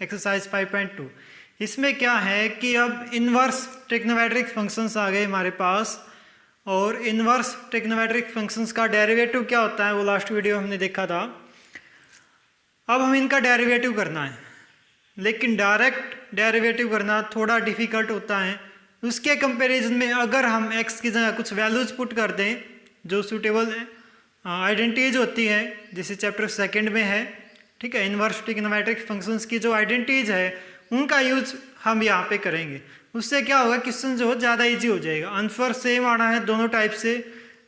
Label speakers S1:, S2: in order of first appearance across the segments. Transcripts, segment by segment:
S1: Exercise 5.2। इसमें क्या है कि अब इन्वर्स ट्रिग्नोमेट्रिक फंक्शंस आ गए हमारे पास, और इन्वर्स ट्रिग्नोमेट्रिक फंक्शंस का डेरिवेटिव क्या होता है वो लास्ट वीडियो हमने देखा था। अब हम इनका डेरिवेटिव करना है, लेकिन डायरेक्ट डेरिवेटिव करना थोड़ा डिफ़िकल्ट होता है। उसके कंपैरिजन में अगर हम x की जगह कुछ वैल्यूज़ पुट कर दें जो सूटेबल आइडेंटिटीज होती है, जैसे चैप्टर 2 में है, ठीक है, इन्वर्स ट्रिग्नोमेट्रिक फंक्शंस की जो आइडेंटिटीज है उनका यूज हम यहाँ पे करेंगे। उससे क्या होगा, क्वेश्चन जो ज़्यादा इजी हो जाएगा। आंसर सेम आना है दोनों टाइप से,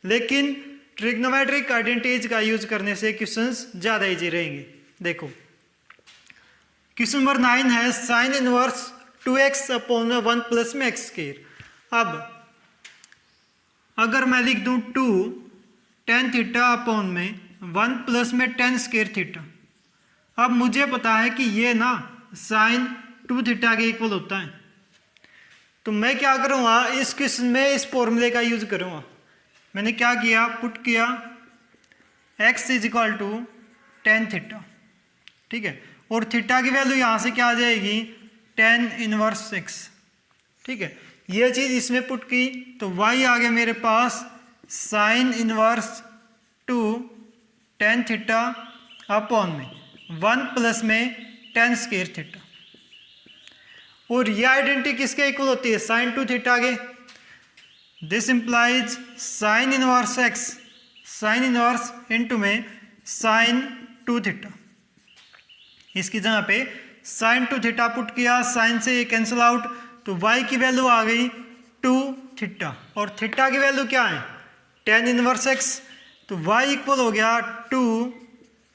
S1: लेकिन ट्रिग्नोमेट्रिक आइडेंटिटीज का यूज करने से क्वेश्चंस ज़्यादा इजी रहेंगे। देखो क्वेश्चन नंबर 9 है sine inverse 2x upon 1 plus में एक्स स्क्वायर। अब अगर मैं लिख दूं 2 tan थीटा अपॉन में 1 प्लस में tan स्क्वायर थीटा। अब मुझे पता है कि ये ना साइन 2 थीटा के इक्वल होता है, तो मैं क्या करूँगा, इस क्वेश्चन में इस फॉर्मूले का यूज करूँगा। मैंने क्या किया, पुट किया x is equal to tan theta, ठीक है, और थीटा की वैल्यू यहाँ से क्या आ जाएगी, tan इनवर्स x, ठीक है। ये चीज़ इसमें पुट की तो y आ गया मेरे पास sine inverse 2 tan theta upon में 1 प्लस में tan स्क्वायर थीटा। और ये आइडेंटिटी किसके इक्वल होती है, साइन 2 थीटा के। This implies sign inverse x sine inverse into में साइन 2 थीटा। इसकी जगह पे साइन 2 थीटा पुट किया, साइन से ये कैंसिल आउट, तो y की वैल्यू आ गई 2 थीटा, और थीटा की वैल्यू क्या है, tan इनवर्स x, तो y इक्वल हो गया 2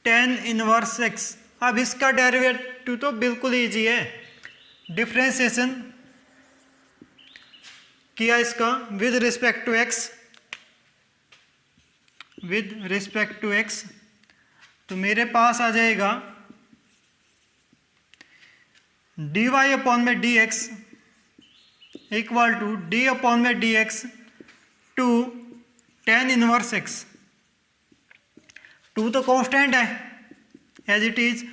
S1: tan इनवर्स x। अब इसका डेरिवेटिव तो बिल्कुल ईजी है, डिफरेंशिएशन किया इसका with respect to x, with respect to x, तो मेरे पास आ जाएगा dy अपॉन में dx equal to d upon में dx to tan inverse x। 2 तो कांस्टेंट है एज इट इज।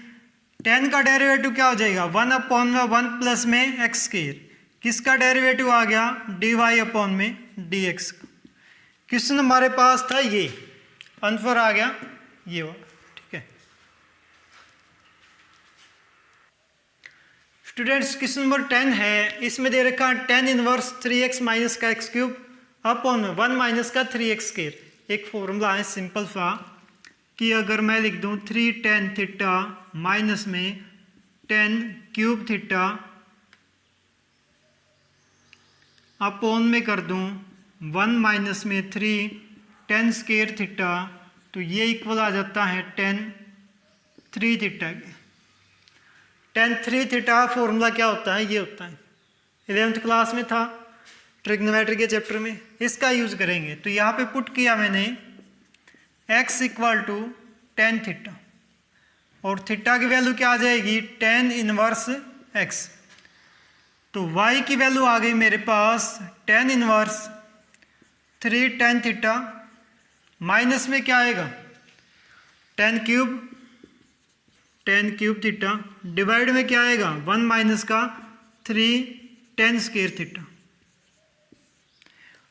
S1: tan का डेरिवेटिव क्या हो जाएगा, 1 अपॉन में 1 प्लस में एक्स स्क्वायर। किसका डेरिवेटिव आ गया, dy अपॉन में dx का। क्वेश्चन हमारे पास था ये, आंसर आ गया ये वाला, ठीक है। स्टूडेंट्स क्वेश्चन नंबर 10 है, इसमें दे रखा है tan इनवर्स 3x माइनस का एक्स क्यूब अपॉन में 1 माइनस का 3x स्क्वायर। एक फॉर्मूला है सिंपल सा कि अगर मैं लिख दूं 3 tan थीटा माइनस में tan क्यूब थीटा अपॉन में कर दूं 1 माइनस में 3 tan स्क्वायर थीटा, तो ये इक्वल आ जाता है tan 3 थीटा के। tan 3 थीटा फॉर्मूला क्या होता है, ये होता है, 11th क्लास में था ट्रिग्नोमेट्री के चैप्टर में, इसका यूज करेंगे। तो यहाँ पे पुट किया मैंने x equal to tan theta, और थीटा की वैल्यू क्या आ जाएगी, tan इनवर्स x। तो y की वैल्यू आ गई मेरे पास tan inverse 3 tan theta minus में क्या आएगा, tan क्यूब थीटा डिवाइड में क्या आएगा, 1 माइनस का 3 tan स्क्वायर थीटा।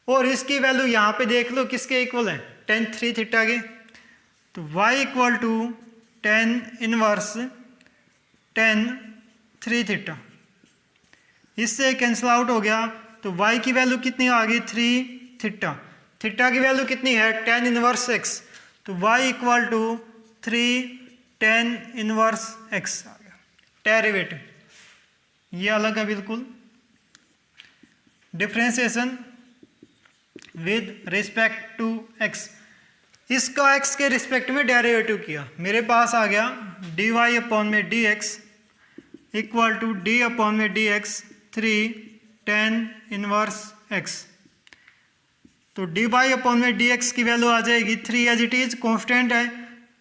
S1: और इसकी वैल्यू यहाँ पे देख लो किसके इक्वल है, tan 3 थीटा के। तो y equal to tan inverse tan 3 theta, इससे कैंसिल आउट हो गया, तो y की वैल्यू कितनी आ गई, 3 थीटा। थीटा की वैल्यू कितनी है, tan इनवर्स x, तो y equal to 3 tan inverse x आ गया। डेरिवेटिव ये अलग है बिल्कुल, differentiation with respect to x, इसका x के रिस्पेक्ट में डेरिवेटिव किया, मेरे पास आ गया dy अपॉन में dx equal to d upon में dx 3 tan इनवर्स x। तो dy अपॉन में dx की वैल्यू आ जाएगी 3 एज इट इज, कॉन्स्टेंट है।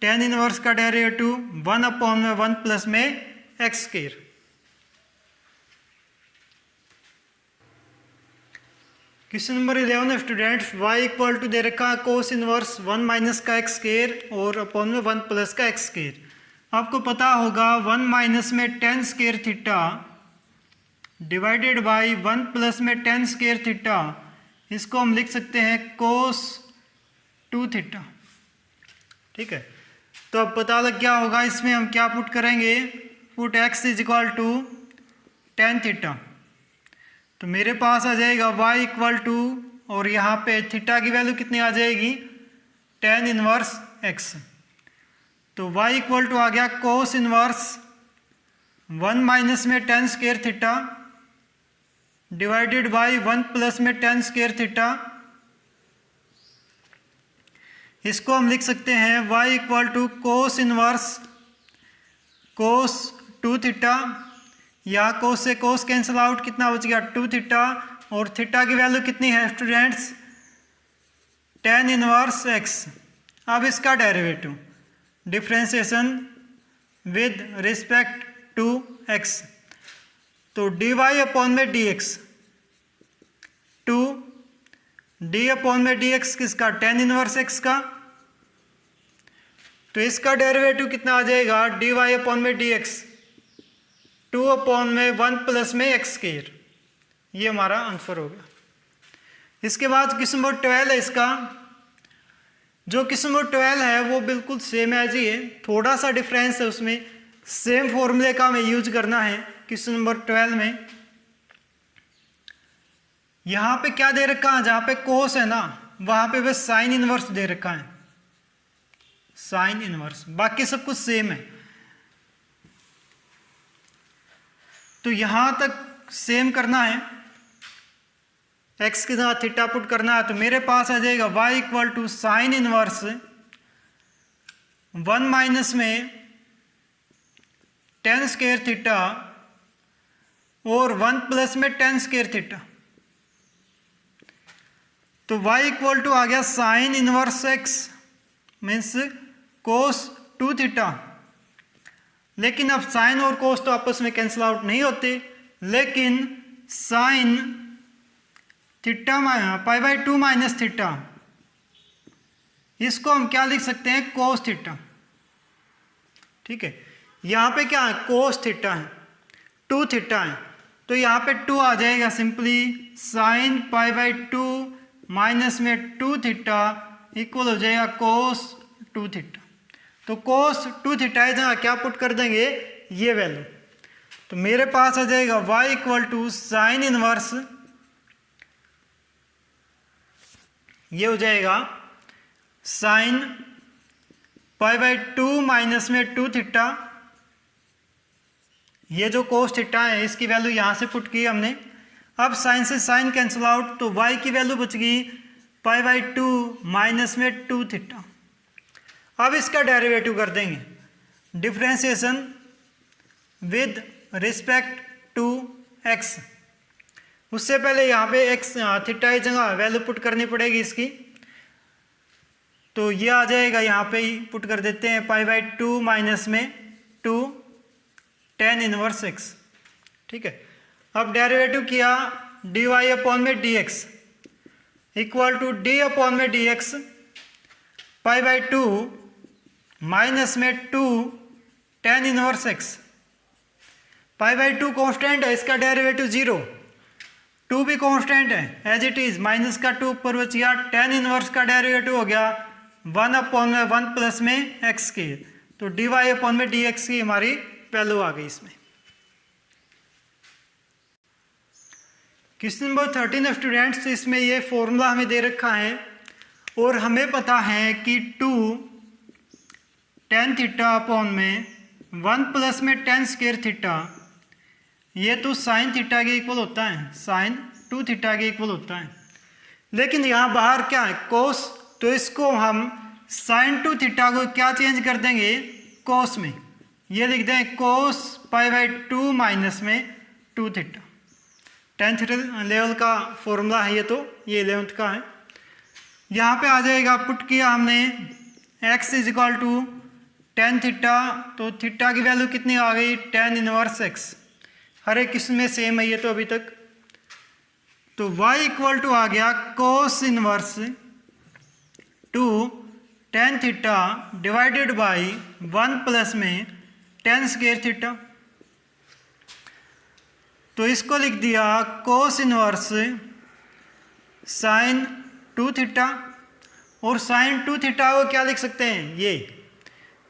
S1: tan इनवर्स का डेरिवेटिव 1 अपॉन में 1 प्लस में x square. Question number 11 students, y equal to दे रखा है कोस इनवर्स 1 माइनस का एक्स स्क्वायर और अपॉन में 1 प्लस का एक्स स्क्वायर। आपको पता होगा 1 माइनस में tan square theta divided by 1 plus में टेन स्क्वायर थीटा, इसको हम लिख सकते हैं कोस 2 थीटा। ठीक है, तो अब पता लग गया होगा इसमें हम क्या पुट करेंगे, put x is equal to tan theta. तो मेरे पास आ जाएगा y इक्वल टू, और यहाँ पे थीटा की वैल्यू कितनी आ जाएगी, टेन इनवर्स x। तो y इक्वल टू आ गया कोस इनवर्स 1 माइनस में tan square theta divided by 1 plus में टेन स्क्वायर थीटा। इसको हम लिख सकते हैं y equal to cos inverse cos 2 theta, या कोस से कोस कैंसिल आउट, कितना बच गया 2 थीटा, और थीटा की वैल्यू कितनी है स्टूडेंट्स, टेन इनवर्स x। अब इसका derivative differentiation with respect to x, तो dy अपॉन में dx, टू d अपॉन में dx किसका, टेन इनवर्स x का। तो इसका डेरिवेटिव कितना आ जाएगा, dy अपॉन में dx, 2 अपॉन में 1 प्लस में x स्क्वायर। ये हमारा आंसर हो गया। इसके बाद क्वेश्चन नंबर 12 है इसका। जो क्वेश्चन नंबर 12 है वो बिल्कुल सेम एज ही है, थोड़ा सा डिफरेंस है उसमें, सेम फॉर्मूले का हमें यूज करना है क्वेश्चन नंबर 12 में। यहाँ पे क्या दे रखा है, जहाँ पे कोस है ना वहाँ पे बस साइन इनवर्स दे रखा है, साइन इनवर्स, बाकी सब कुछ सेम है। तो यहाँ तक सेम करना है, x के साथ थीटा पुट करना है। तो मेरे पास आ जाएगा y equal to sine inverse 1 minus में टेन स्क्वायर थीटा और 1 प्लस में टेन स्क्वायर थीटा। तो y इक्वल टू आ गया sine inverse x means cos 2 theta. लेकिन अब साइन और कोस तो आपस में कैंसिल आउट नहीं होते, लेकिन sine theta pi by 2 minus theta, इसको हम क्या लिख सकते हैं, कोस थीटा। ठीक है, यहाँ पे क्या है, कोस थीटा है, 2 थीटा है, तो यहाँ पे 2 आ जाएगा simply, sine pi by 2 minus में 2 थीटा इक्वल हो जाएगा कोस 2 थीटा। तो कोस 2 थीटा है, जहाँ क्या पुट कर देंगे, ये वैल्यू। तो मेरे पास आ जाएगा y equal to sine inverse, ये हो जाएगा साइन पाई बाई 2 माइनस में 2 थीटा। ये जो कोस थीटा है इसकी वैल्यू यहाँ से पुट की हमने। अब साइन से साइन कैंसिल आउट, तो y की वैल्यू बच गई पाई बाई 2 माइनस में 2 थीटा। अब इसका डेरिवेटिव कर देंगे, differentiation with respect to x। उससे पहले यहाँ पे x थीटा की जगह वैल्यू पुट करनी पड़ेगी इसकी। तो ये आ जाएगा, यहाँ पे ही पुट कर देते हैं, पाई बाई 2 माइनस में 2 टेन इनवर्स x। ठीक है, अब डेरिवेटिव किया dy अपॉन में dx equal to d upon में dx पाई बाई 2 माइनस में 2 tan inverse x। Pi by 2 constant है, इसका डेरिवेटिव 0, 2 भी कॉन्स्टेंट है एज इट इज, माइनस का 2 ऊपर बच गया, टेन इनवर्स का डेरिवेटिव हो गया 1 अपॉन में 1 प्लस में x की। तो dy अपॉन में dx की हमारी वैल्यू आ गई इसमें। क्वेश्चन नंबर 13 स्टूडेंट्स, इसमें ये फॉर्मूला हमें दे रखा है और हमें पता है कि 2 टेन थीटा अपॉन में 1 प्लस में टेन स्क्वायर थीटा, ये तो साइन थीटा के इक्वल होता है, साइन 2 थीटा के इक्वल होता है। लेकिन यहाँ बाहर क्या है, कोस, तो इसको हम साइन 2 थीटा को क्या चेंज कर देंगे, कोस में। ये लिख दें कोस पाई बाई 2 माइनस में 2 थीटा। 10th लेवल का फॉर्मूला है ये, तो ये 11th का है। यहाँ पे आ जाएगा, पुट किया हमने x is equal to tan theta, तो थीटा की वैल्यू कितनी आ गई, टेन इनवर्स x। हर एक इसमें सेम है ये तो अभी तक। तो y इक्वल टू आ गया cos inverse 2 tan theta divided by 1 plus में टेन स्क्वायर थीटा। तो इसको लिख दिया कोस इनवर्स साइन 2 थीटा, और साइन 2 थीटा को क्या लिख सकते हैं ये,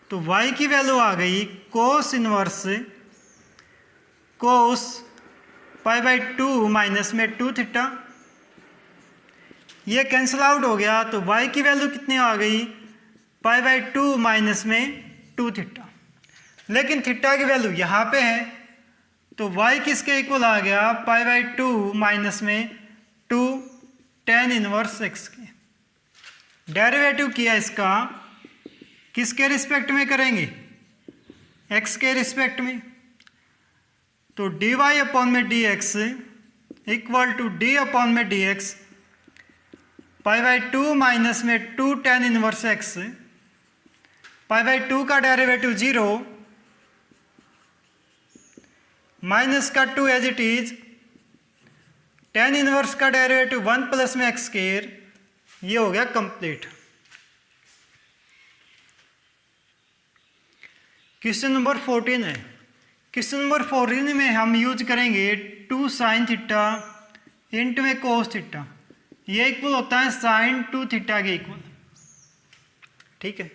S1: तो y की वैल्यू आ गई cos inverse cos pi by 2 minus में 2 थीटा। ये कैंसिल आउट हो गया, तो y की वैल्यू कितनी आ गई पाई बाई 2 माइनस में 2 थीटा। लेकिन थीटा की वैल्यू यहाँ पे है, तो y किसके इक्वल आ गया पाई बाई 2 माइनस में 2 tan इनवर्स x के। डेरिवेटिव किया इसका, किसके रिस्पेक्ट में करेंगे, x के रिस्पेक्ट में। तो dy अपॉन में dx equal to d upon में dx पाई बाई 2 माइनस में 2 tan inverse x, pi by 2 का डेरिवेटिव 0, माइनस का 2 as it is, tan inverse का डेरिवेटिव 1 प्लस में x स्क्वायर, ये हो गया कंप्लीट। क्वेश्चन नंबर 14 है। क्वेश्चन नंबर 14 में हम यूज करेंगे 2 साइन थीटा इंटू में कोस थीटा, ये इक्वल होता है साइन 2 थीटा के इक्वल। ठीक है,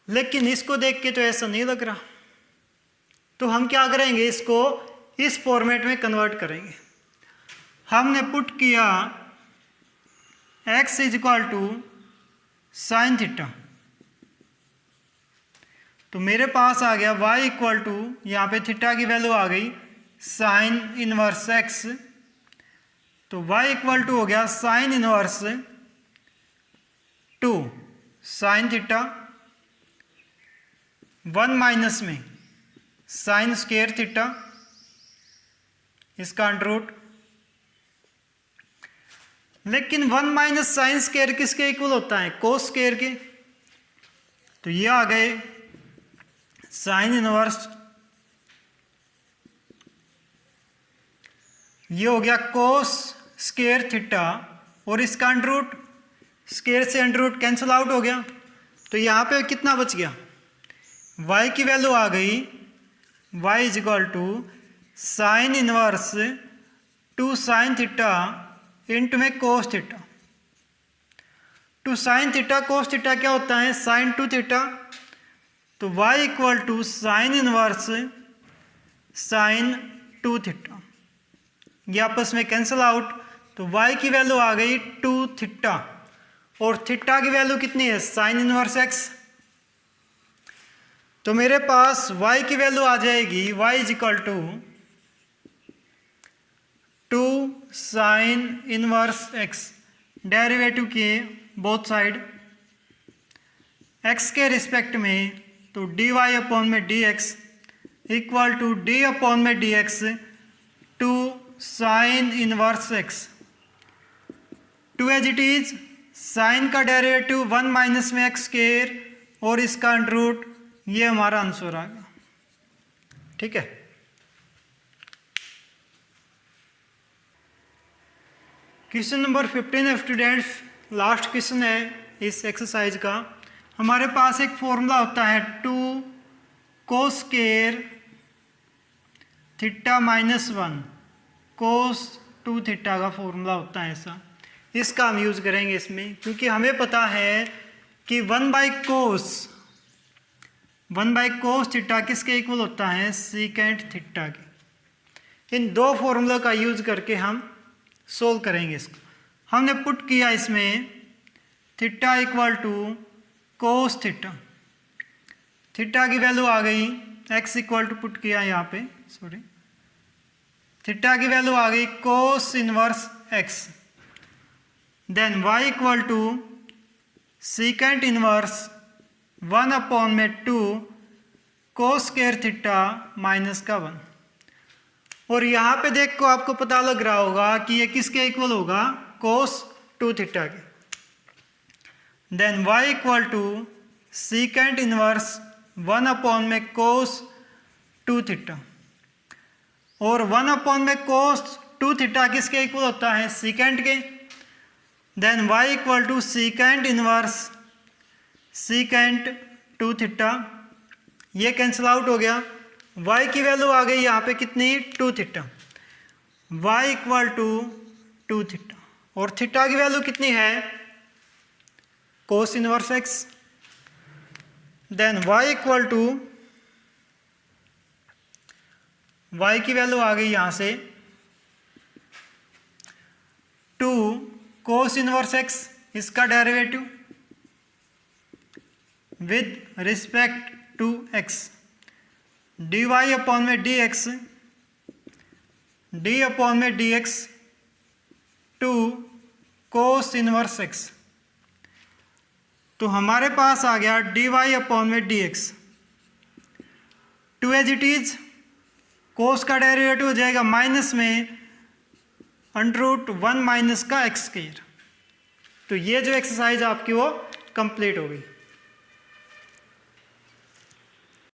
S1: लेकिन इसको देख के तो ऐसा नहीं लग रहा, तो हम क्या करेंगे, इसको इस फॉर्मेट में कन्वर्ट करेंगे। हमने पुट किया x is equal to sine theta, तो मेरे पास आ गया y इक्वल टू, यहाँ पे थीटा की वैल्यू आ गई साइन इनवर्स x, तो y इक्वल टू हो गया sine inverse 2 sine theta 1 minus में साइन स्क्वायर थीटा, इसका अंडर रूट। लेकिन 1 माइनस साइन स्क्वायर किसके इक्वल होता है, कोस स्क्वायर के। तो ये आ गए साइन इनवर्स, ये हो गया कोस स्क्वायर थीटा, और इसका अंडर रूट, स्क्वायर से अंडर रूट कैंसिल आउट हो गया, तो यहाँ पे कितना बच गया, y की वैल्यू आ गई y is equal to sine inverse 2 sine theta into में cos theta. 2 sine theta cos theta क्या होता है, साइन 2 थीटा, तो y equal to sine inverse sine 2 theta, ये आपस में कैंसिल आउट, तो y की वैल्यू आ गई 2 थीटा, और थीटा की वैल्यू कितनी है, साइन इनवर्स x। तो मेरे पास y की वैल्यू आ जाएगी y is equal to 2 sine inverse x, derivative किए बोथ साइड x के रिस्पेक्ट में, तो dy अपॉन में dx equal to d upon में dx 2 sine inverse x, 2 as it is, sine का डेरिवेटिव 1 माइनस में x स्क्वायर, और इसका अंडर रूट, ये हमारा आंसर आ गया। ठीक है, क्वेश्चन नंबर 15 है स्टूडेंट्स, लास्ट क्वेश्चन है इस एक्सरसाइज का। हमारे पास एक फॉर्मूला होता है 2 कोस स्क्वायर थीटा माइनस 1 कोस 2 थीटा का फॉर्मूला होता है ऐसा, इसका हम यूज़ करेंगे इसमें, क्योंकि हमें पता है कि 1 बाई कोस थीटा किसके इक्वल होता है, सीकेंट थीटा के। इन दो फॉर्मूला का यूज करके हम सोल्व करेंगे इसको। हमने पुट किया इसमें theta equal to cos theta, theta की वैल्यू आ गई x इक्वल टू, पुट किया यहाँ पे, सॉरी, थीटा की वैल्यू आ गई cos inverse x, then y equal to secant inverse 1 upon में 2 कोस स्क्वायर थीटा माइनस का 1, और यहाँ पे देख को आपको पता लग रहा होगा कि ये किसके इक्वल होगा, कोस 2 थीटा के। Then y equal to secant inverse 1 upon में कोस 2 थीटा, और 1 अपॉन में कोस 2 थीटा किसके इक्वल होता है, सीकेंट के। Then y equal to secant inverse secant 2 theta, ये कैंसिल आउट हो गया। y की वैल्यू आ गई यहाँ पे कितनी, 2 theta, y equal to 2 theta, और थीटा की वैल्यू कितनी है, cos inverse x, then y equal to, y की वैल्यू आ गई यहाँ से 2 कोस इनवर्स x, इसका derivative with respect to x, dy upon में dx, d अपॉन में dx 2 कोस इनवर्स x। तो हमारे पास आ गया dy अपॉन में dx, 2 as it is, cos का डेरिवेटिव हो जाएगा माइनस में √1 माइनस का x स्क्वायर। तो ये जो एक्सरसाइज आपकी वो कंप्लीट हो गई।